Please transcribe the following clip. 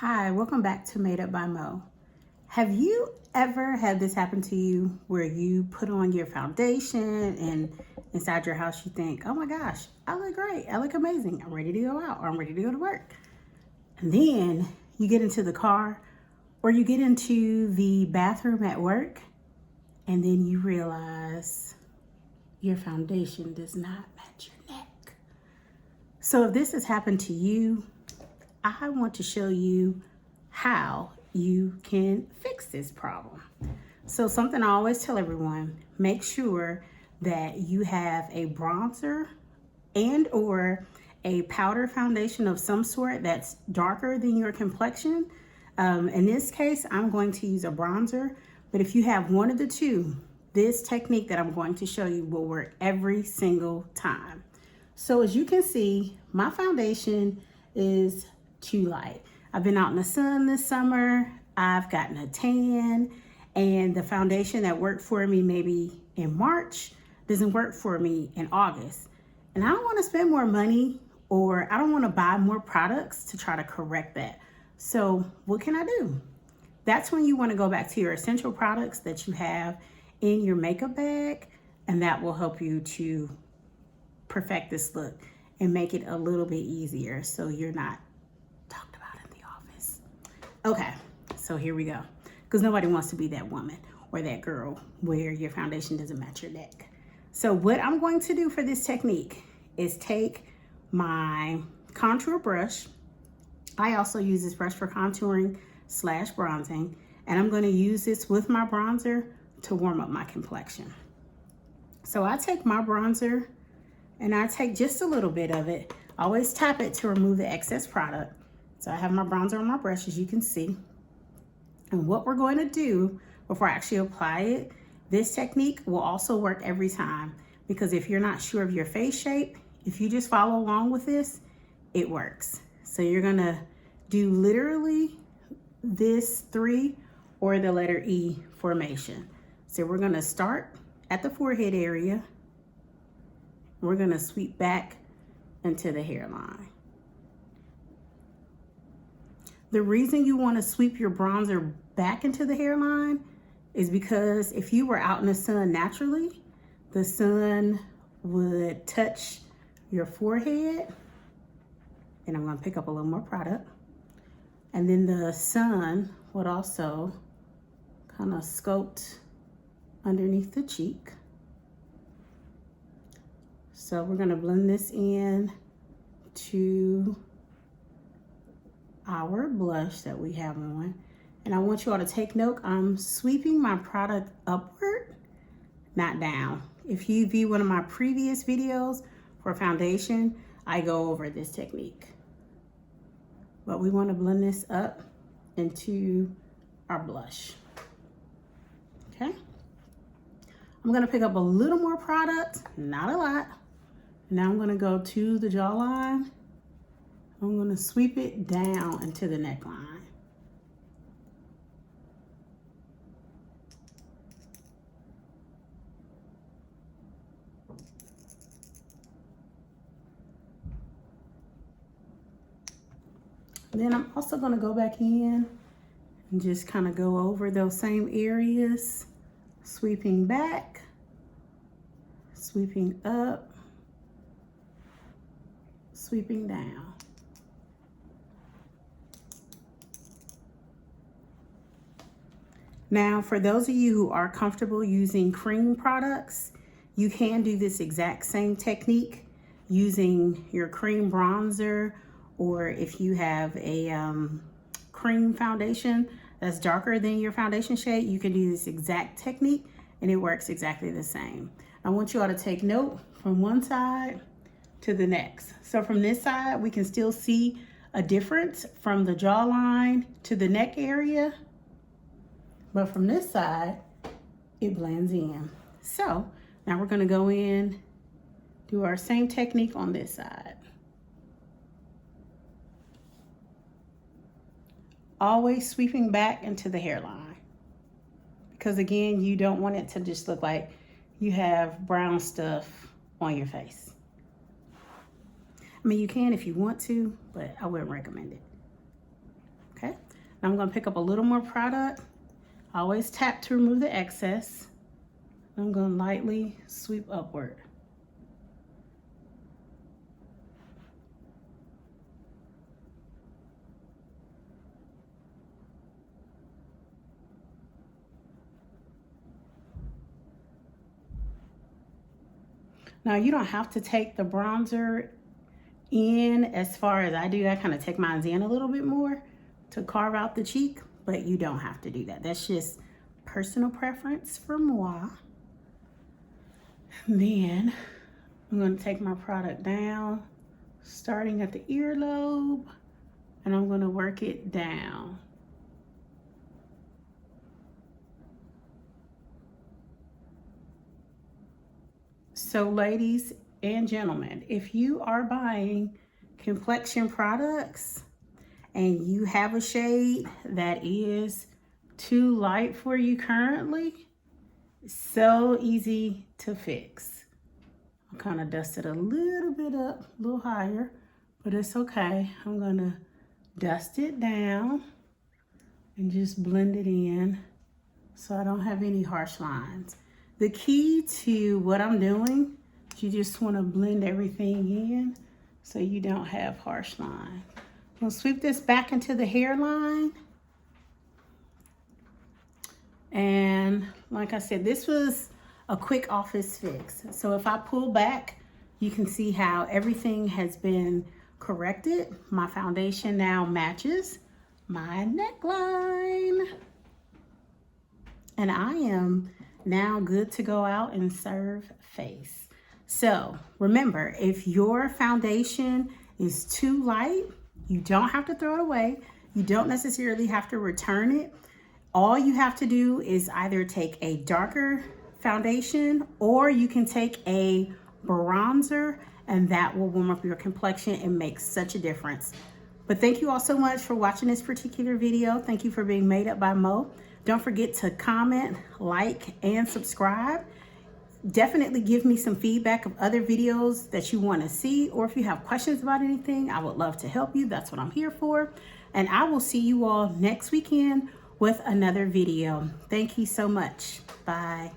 Hi, welcome back to Made Up by Mo. Have you ever had this happen to you where you put on your foundation and inside your house you think, oh my gosh, I look great, I look amazing, I'm ready to go out or I'm ready to go to work. And then you get into the car or you get into the bathroom at work and then you realize your foundation does not match your neck. So if this has happened to you, I want to show you how you can fix this problem. So something I always tell everyone, make sure that you have a bronzer and or a powder foundation of some sort that's darker than your complexion. In this case, I'm going to use a bronzer, but if you have one of the two, this technique that I'm going to show you will work every single time. So as you can see, my foundation is too light. I've been out in the sun this summer. I've gotten a tan, and the foundation that worked for me maybe in March doesn't work for me in August. And I don't want to spend more money, or I don't want to buy more products to try to correct that. So what can I do? That's when you want to go back to your essential products that you have in your makeup bag, and that will help you to perfect this look and make it a little bit easier so you're not talked about in the office. Okay, so here we go. Because nobody wants to be that woman or that girl where your foundation doesn't match your neck. So what I'm going to do for this technique is take my contour brush. I also use this brush for contouring / bronzing. And I'm going to use this with my bronzer to warm up my complexion. So I take my bronzer and I take just a little bit of it. Always tap it to remove the excess product. So I have my bronzer on my brush, as you can see. And what we're going to do before I actually apply it, this technique will also work every time, because if you're not sure of your face shape, if you just follow along with this, it works. So you're gonna do literally this 3 or the letter E formation. So we're gonna start at the forehead area. We're gonna sweep back into the hairline. The reason you want to sweep your bronzer back into the hairline is because if you were out in the sun naturally, the sun would touch your forehead, and I'm going to pick up a little more product, and then the sun would also kind of sculpt underneath the cheek. So we're going to blend this in to our blush that we have on. And I want you all to take note, I'm sweeping my product upward, not down. If you view one of my previous videos for foundation, I go over this technique. But we want to blend this up into our blush. Okay. I'm going to pick up a little more product, not a lot. Now I'm going to go to the jawline. I'm going to sweep it down into the neckline. Then I'm also going to go back in and just kind of go over those same areas, sweeping back, sweeping up, sweeping down. Now, for those of you who are comfortable using cream products, you can do this exact same technique using your cream bronzer, or if you have a cream foundation that's darker than your foundation shade, you can do this exact technique and it works exactly the same. I want you all to take note from one side to the next. So from this side, we can still see a difference from the jawline to the neck area. But from this side, it blends in. So now we're gonna go in, do our same technique on this side. Always sweeping back into the hairline. Because again, you don't want it to just look like you have brown stuff on your face. I mean, you can if you want to, but I wouldn't recommend it. Okay, and I'm gonna pick up a little more product. Always tap to remove the excess. I'm gonna lightly sweep upward. Now you don't have to take the bronzer in as far as I do. I kind of take mine in a little bit more to carve out the cheek, but you don't have to do that. That's just personal preference for moi. And then I'm going to take my product down, starting at the earlobe, and I'm going to work it down. So ladies and gentlemen, if you are buying complexion products and you have a shade that is too light for you currently, so easy to fix. I'll kind of dust it a little bit up, a little higher, but it's okay. I'm gonna dust it down and just blend it in so I don't have any harsh lines. The key to what I'm doing is you just want to blend everything in so you don't have harsh lines. I'm going to sweep this back into the hairline. And like I said, this was a quick office fix. So if I pull back, you can see how everything has been corrected. My foundation now matches my neckline. And I am now good to go out and serve face. So remember, if your foundation is too light, you don't have to throw it away. You don't necessarily have to return it. All you have to do is either take a darker foundation or you can take a bronzer, and that will warm up your complexion and make such a difference. But thank you all so much for watching this particular video. Thank you for being Made Up by Mo. Don't forget to comment, like, and subscribe. Definitely give me some feedback of other videos that you want to see, or if you have questions about anything, I would love to help you. That's what I'm here for. And I will see you all next weekend with another video. Thank you so much. Bye.